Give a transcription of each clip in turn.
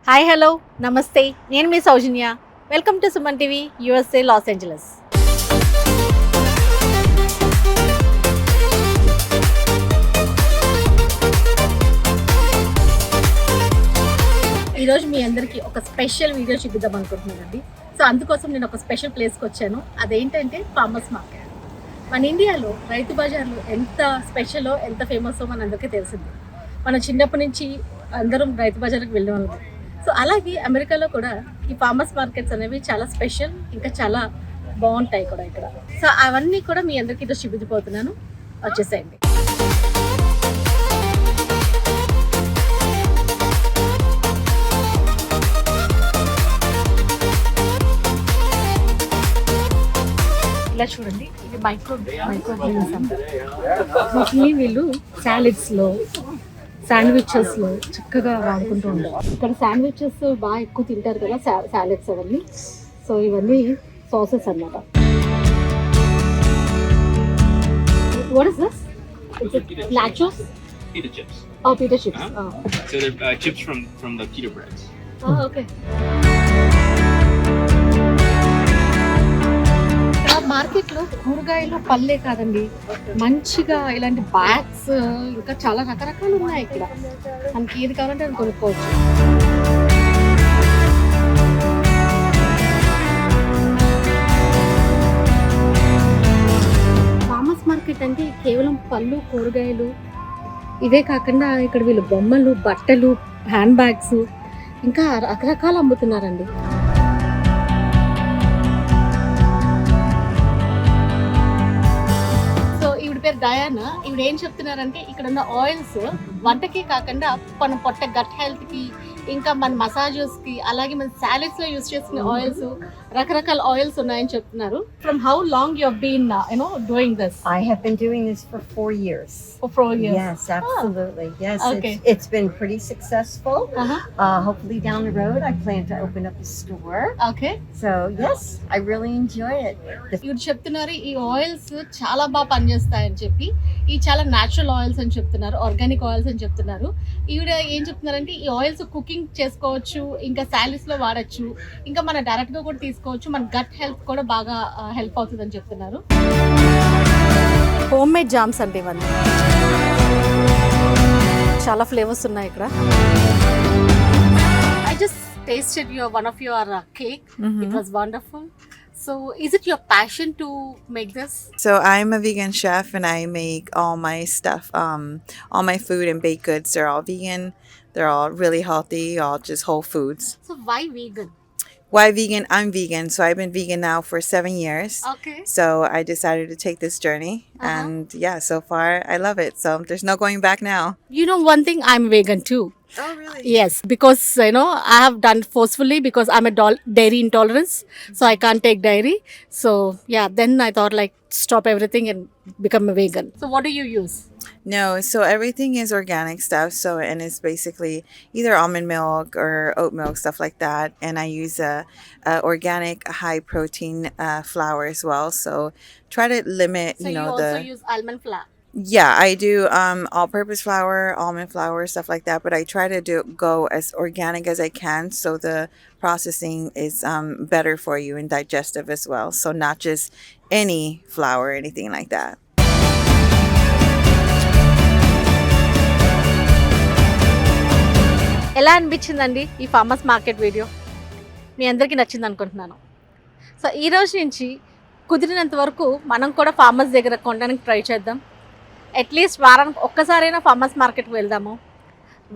Hi hello నమస్తే, నేను మీ Soujanya. Welcome to Suman TV USA Los Angeles. ఈరోజు మీ అందరికీ ఒక స్పెషల్ వీడియో చూపిద్దాం అనుకుంటున్నానండి. సో అందుకోసం నేను ఒక స్పెషల్ ప్లేస్కి వచ్చాను. అదేంటంటే ఫార్మర్స్ మార్కెట్. మన ఇండియాలో రైతు బజార్లు ఎంత స్పెషలో ఎంత ఫేమస్సో మన అందరికీ తెలిసింది. మన చిన్నప్పటి నుంచి అందరం రైతు బజార్కి వెళ్ళే వాళ్ళం. సో అలాగే అమెరికాలో కూడా ఈ ఫార్మర్స్ మార్కెట్స్ అనేవి చాలా స్పెషల్, ఇంకా చాలా బాగుంటాయి కూడా ఇక్కడ. సో అవన్నీ కూడా మీ అందరికీ ఈరోజు చూపించబోతున్నాను. వచ్చేసేయండి. ఇలా చూడండి, ఇది మైక్రో గ్రీన్స్ అంటారు. వీటిని వీళ్ళు సాలెడ్స్లో, శాండ్విచెస్లో చక్కగా వాడుకుంటూ ఉంటారు. ఇక్కడ శాండ్విచెస్ బాగా ఎక్కువ తింటారు కదా, సాలెడ్స్ అవన్నీ. సో ఇవన్నీ సాసెస్ అన్నమాట. What is this? Nachos? Pita chips. Oh, pita chips. Oh. So they're chips from the pita breads. Oh, okay. మార్కెట్లో కూరగాయలు పళ్ళే కాదండి, మంచిగా ఇలాంటి బ్యాగ్స్ ఇంకా చాలా రకరకాలు ఉన్నాయి ఇక్కడ. మనకి ఏది కావాలంటే అది కొనుక్కోవచ్చు. ఫార్మర్స్ మార్కెట్ అంటే కేవలం పళ్ళు, కూరగాయలు ఇవే కాకుండా ఇక్కడ వీళ్ళు బొమ్మలు, బట్టలు, హ్యాండ్ బ్యాగ్స్ ఇంకా రకరకాలు అమ్ముతున్నారండి. పేరు డయానా. ఇవి ఏం చెప్తున్నారంటే ఇక్కడ ఉన్న ఆయిల్స్ వంటకి కాకుండా మన పొట్ట గట్ హెల్త్ కి, ఇంకా మన మసాజెస్ కి, అలాగే మన సాలెడ్స్ లో యూస్ చేసుకునే ఆయిల్స్, రకరకాల ఆయిల్స్ ఉన్నాయని చెప్తున్నారు. From how long you have been doing this? I have been doing this for 4 years. For 4 years. Yes, absolutely. Yes, Okay. it's been pretty successful. Hopefully down the road I plan to open up a store. Okay. So yes, I really enjoy it. ఇవి చెప్తున్నారు ఈ oils చాలా బాగా పనిచేస్తాయని చెప్పి. ఈ చాలా natural oils అని చెప్తున్నారు, ఆర్గానిక్ ఆయిల్స్ అని చెప్తున్నారు. ఈవిడ ఏం చెప్తున్నారంటే ఈ ఆయిల్స్ కుకింగ్ చేసుకోవచ్చు, ఇంకా సాలెడ్స్ లో వాడచ్చు, ఇంకా మన డైరెక్ట్ గా కూడా తీసుకోవచ్చు. మన గట్ హెల్త్ కూడా బాగా హెల్ప్ అవుతుంది అని చెప్తున్నారు. హోమ్ మేడ్ జామ్స్ అంటే ఇవన్నీ చాలా ఫ్లేవర్స్ ఉన్నాయి ఇక్కడ. I just tasted one of your cake. It was wonderful. So is it your passion to make this? So I'm a vegan chef and I make all my stuff, all my food and baked goods. They're all vegan. They're all really healthy, all just whole foods. So why vegan? Why vegan? I'm vegan. So I've been vegan now for 7 years. Okay. So I decided to take this journey and yeah, so far I love it. So there's no going back now. You know one thing, I'm vegan too. Oh, really? Yes, because I have done forcefully because I'm a dairy intolerance, so I can't take dairy. So yeah, then I thought like stop everything and become a vegan. So what do you use? No, so everything is organic stuff. So, and it's basically either almond milk or oat milk, stuff like that. And I use a organic high protein flour as well. So try to limit, So you also use almond flour. Yeah, I do all-purpose flour, almond flour, stuff like that. But I try to go as organic as I can, so the processing is better for you and digestive as well. So not just any flour or anything like that. ఎలా అనిపించిందండి ఈ farmers market video? మీ అందరికీ నచ్చింది అనుకుంటున్నాను. So ఈ రోజు నుంచి కుదిరినంత వరకు మనం కూడా ఫార్మర్స్ దగ్గర కొనడానికి ట్రై చేద్దాం. అట్లీస్ట్ వారానికి ఒక్కసారైనా ఫార్మర్స్ మార్కెట్కి వెళ్దాము,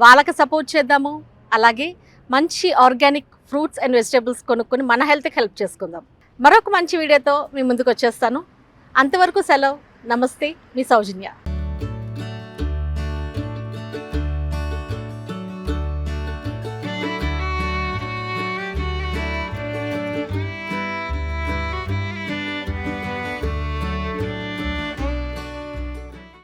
వాళ్ళకి సపోర్ట్ చేద్దాము. అలాగే మంచి ఆర్గానిక్ ఫ్రూట్స్ అండ్ వెజిటేబుల్స్ కొనుక్కొని మన హెల్త్కి హెల్ప్ చేసుకుందాం. మరొక మంచి వీడియోతో మీ ముందుకు వచ్చేస్తాను. అంతవరకు సెలవు. నమస్తే, మీ సౌజన్య.